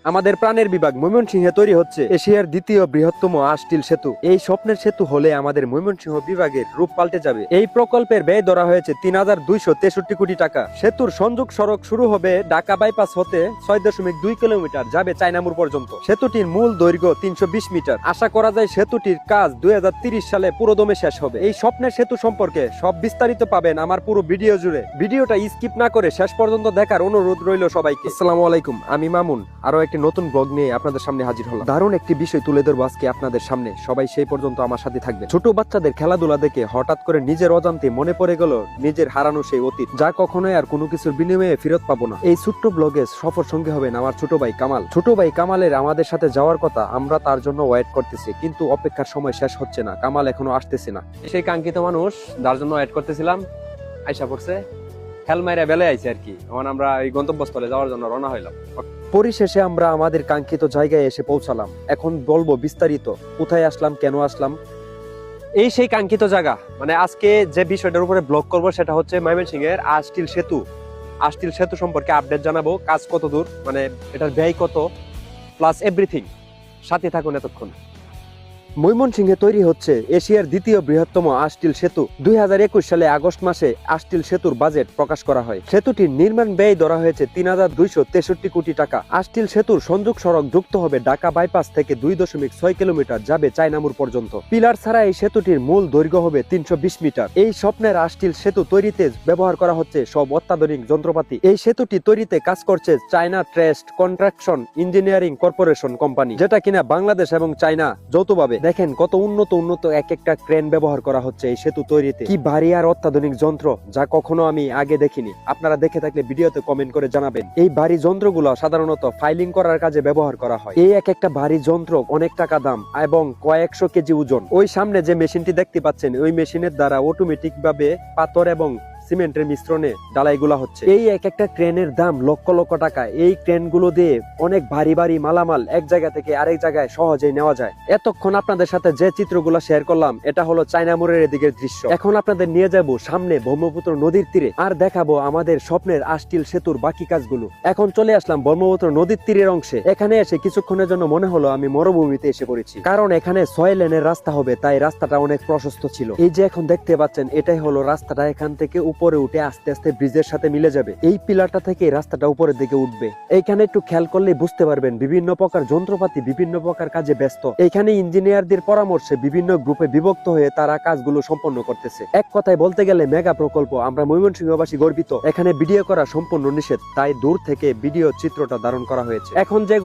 আমাদের প্রাণের বিভাগ ময়মনসিংহে তৈরি হচ্ছে এশিয়ার দ্বিতীয় বৃহত্তম আস্টিল সেতু। এই স্বপ্নের সেতু হলে আমাদের ময়মনসিংহ বিভাগের রূপ পাল্টে যাবে। এই প্রকল্পের ব্যয় ধরা হয়েছে ৩,২৬৩ কোটি টাকা। সেতুর সংযোগ সড়ক শুরু হবে ঢাকা বাইপাস হতে ৬.২ কিলোমিটার, যাবে চায়নামুর পর্যন্ত। সেতুটির মূল দৈর্ঘ্য ৩২০ মিটার। আশা করা যায় সেতুটির কাজ ২০৩০ সালে পুরোদমে শেষ হবে। এই স্বপ্নের সেতু সম্পর্কে সব বিস্তারিত পাবেন আমার পুরো ভিডিও জুড়ে। ভিডিওটা স্কিপ না করে শেষ পর্যন্ত দেখার অনুরোধ রইল সবাইকে। আসসালামু আলাইকুম, আমি মামুন আরো একটি নতুন ব্লগ নিয়ে আপনাদের সামনে হাজির হলাম। দারুণ একটি বিষয় তুলে ধরবো আজকে আপনাদের সামনে, সবাই সেই পর্যন্ত আমার সাথে থাকবেন। ছোট বাচ্চাদের খেলাধুলা দেখে হঠাৎ করে নিজের অজান্তে মনে পড়ে গেল নিজের হারানো সেই অতীত, যা কখনোই আর কোনো কিছুর বিনিময়ে ফেরত পাবো না। এই ছোট্ট ব্লগে সফর সঙ্গে হবেন আমার ছোট ভাই কামাল। ছোট ভাই কামালের আমাদের সাথে যাওয়ার কথা, আমরা তার জন্য ওয়েট করতেছি, কিন্তু অপেক্ষার সময় শেষ হচ্ছে না। কামাল এখনো আসতেছে না। সেই কাঙ্ক্ষিত মানুষ যার জন্য ওয়েট করতেছিলাম আইসা পড়ছে, হেলমাইরা বেলে আইছে আর কি। এখন আমরা এই গন্তব্যস্থলে যাওয়ার জন্য রওনা হইলাম। পরিশেষে আমরা আমাদের কাঙ্ক্ষিত জায়গায় এসে পৌঁছালাম। এখন বলবো বিস্তারিত, কোথায় আসলাম, কেন আসলাম। এই সেই কাঙ্ক্ষিত জায়গা, মানে আজকে যে বিষয়টার উপরে ব্লগ করব সেটা হচ্ছে ময়মনসিংহের আস্টিল সেতু। আস্টিল সেতু সম্পর্কে আপডেট জানাবো, কাজ কত দূর, মানে এটার ব্যয় কত, প্লাস এভরিথিং। সাথে থাকুন এতক্ষণ। ময়মনসিংহে তৈরি হচ্ছে এশিয়ার দ্বিতীয় বৃহত্তম আস্টিল সেতু। ২০২১ সালে আগস্ট মাসে আস্টিল সেতুর বাজেট প্রকাশ করা হয়। সেতুটির নির্মাণ ব্যয় ধরা হয়েছে ৩,২৬৩ কোটি টাকা। আস্টিল সেতুর সংযোগ সড়ক যুক্ত হবে ঢাকা বাইপাস থেকে ২.৬ কিলোমিটার, যাবে চায়নামুর পর্যন্ত। পিলার ছাড়া এই সেতুটির মূল দৈর্ঘ্য হবে ৩২০ মিটার। এই স্বপ্নের আস্টিল সেতু তৈরিতে ব্যবহার করা হচ্ছে সব অত্যাধুনিক যন্ত্রপাতি। এই সেতুটি তৈরিতে কাজ করছে চায়না ট্রেস্ট কন্ট্রাকশন ইঞ্জিনিয়ারিং কর্পোরেশন কোম্পানি, যেটা কিনা বাংলাদেশ এবং চায়না যৌথভাবে। দেখেন কত উন্নত এক একটা ক্রেন ব্যবহার করা হচ্ছে এই সেতু তৈরিতে। কি ভারী আর অত্যাধুনিক যন্ত্র, যা কখনো আমি আগে দেখিনি। আপনারা দেখে থাকলে ভিডিওতে কমেন্ট করে জানাবেন। এই ভারী যন্ত্রগুলো সাধারণত ফাইলিং করার কাজে ব্যবহার করা হয়। এই এক একটা ভারী যন্ত্র অনেক টাকা দাম এবং কয়েকশো কেজি ওজন। ওই সামনে যে মেশিনটি দেখতে পাচ্ছেন, ওই মেশিনের দ্বারা অটোমেটিক ভাবে পাথর এবং সিমেন্টের মিশ্রণে ডালাইগুলা হচ্ছে। এই এক একটা ক্রেনের দাম লক্ষ লক্ষ টাকা। এই ক্রেনগুলো দিয়ে অনেক ভারী ভারী মালামাল এক জায়গা থেকে আরেক জায়গায় সহজেই নেওয়া যায়। এতক্ষণ আপনাদের সাথে যে চিত্রগুলো শেয়ার করলাম, এটা হলো চায়নামুরের এদিকের দৃশ্য। এখন আপনাদের নিয়ে যাব সামনে ব্রহ্মপুত্র নদীর তীরে, আর দেখাবো আমাদের স্বপ্নের আস্টিল সেতুর বাকি কাজগুলো। এখন চলে আসলাম ব্রহ্মপুত্র নদীর তীরের অংশে। এখানে এসে কিছুক্ষণের জন্য মনে হলো আমি মরুভূমিতে এসে পড়েছি, কারণ এখানে ৬ লেনের রাস্তা হবে, তাই রাস্তাটা অনেক প্রশস্ত ছিল। এই যে এখন দেখতে পাচ্ছেন, এটাই হলো রাস্তাটা। এখান থেকে উপরে উঠে আস্তে আস্তে ব্রিজের সাথে মিলে যাবে। এই পিলারটা থেকে রাস্তাটা উপরের দিকে উঠবে। এইখানে একটু খেয়াল করলে বুঝতে পারবেন বিভিন্ন প্রকার যন্ত্রপাতি বিভিন্ন প্রকার কাজে ব্যস্ত। এখানে ইঞ্জিনিয়ারদের পরামর্শে বিভিন্ন গ্রুপে বিভক্ত হয়ে তারা কাজগুলো সম্পন্ন করতেছে। এক কথায় বলতে গেলে মেগা প্রকল্প। আমরা ময়মনসিংহবাসী গর্বিত। এখানে ভিডিও করা সম্পূর্ণ নিষেধ, তাই দূর থেকে ভিডিও চিত্রটা ধারণ করা হয়েছে। এখন যে